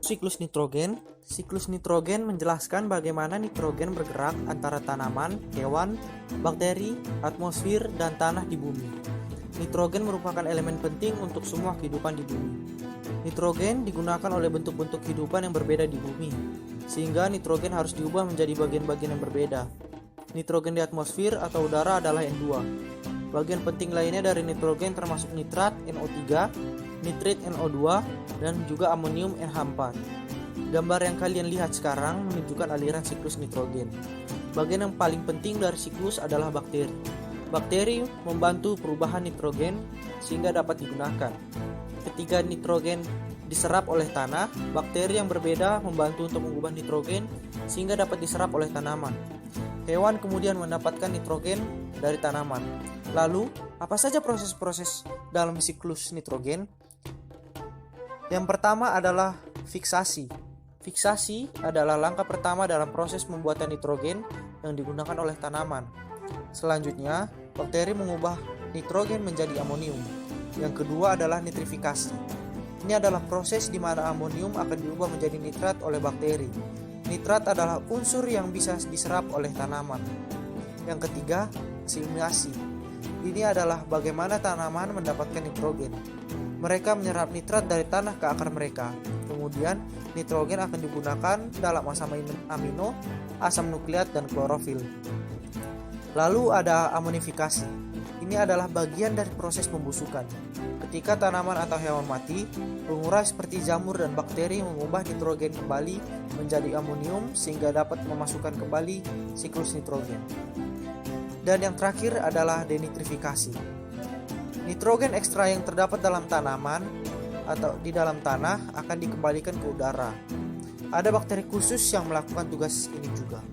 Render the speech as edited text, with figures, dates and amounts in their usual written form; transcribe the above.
Siklus nitrogen. Siklus nitrogen menjelaskan bagaimana nitrogen bergerak antara tanaman, hewan, bakteri, atmosfer, dan tanah di bumi. Nitrogen merupakan elemen penting untuk semua kehidupan di bumi. Nitrogen digunakan oleh bentuk-bentuk kehidupan yang berbeda di bumi, sehingga nitrogen harus diubah menjadi bagian-bagian yang berbeda. Nitrogen di atmosfer atau udara adalah N2. Bagian penting lainnya dari nitrogen termasuk nitrat NO3, nitrit NO2, dan juga amonium NH4. Gambar yang kalian lihat sekarang menunjukkan aliran siklus nitrogen. Bagian yang paling penting dari siklus adalah bakteri. Bakteri membantu perubahan nitrogen sehingga dapat digunakan. Ketika nitrogen diserap oleh tanah, bakteri yang berbeda membantu untuk mengubah nitrogen sehingga dapat diserap oleh tanaman. Hewan kemudian mendapatkan nitrogen dari tanaman. Lalu, apa saja proses-proses dalam siklus nitrogen? Yang pertama adalah fiksasi. Fiksasi adalah langkah pertama dalam proses pembuatan nitrogen yang digunakan oleh tanaman. Selanjutnya, bakteri mengubah nitrogen menjadi amonium. Yang kedua adalah nitrifikasi. Ini adalah proses di mana amonium akan diubah menjadi nitrat oleh bakteri. Nitrat adalah unsur yang bisa diserap oleh tanaman. Yang ketiga, asimilasi. Ini adalah bagaimana tanaman mendapatkan nitrogen. Mereka menyerap nitrat dari tanah ke akar mereka. Kemudian, nitrogen akan digunakan dalam asam amino, asam nukleat, dan klorofil. Lalu ada amonifikasi. Ini adalah bagian dari proses pembusukan. Ketika tanaman atau hewan mati, pengurai seperti jamur dan bakteri mengubah nitrogen kembali menjadi amonium sehingga dapat memasukkan kembali siklus nitrogen. Dan yang terakhir adalah denitrifikasi. Nitrogen ekstra yang terdapat dalam tanaman atau di dalam tanah akan dikembalikan ke udara. Ada bakteri khusus yang melakukan tugas ini juga.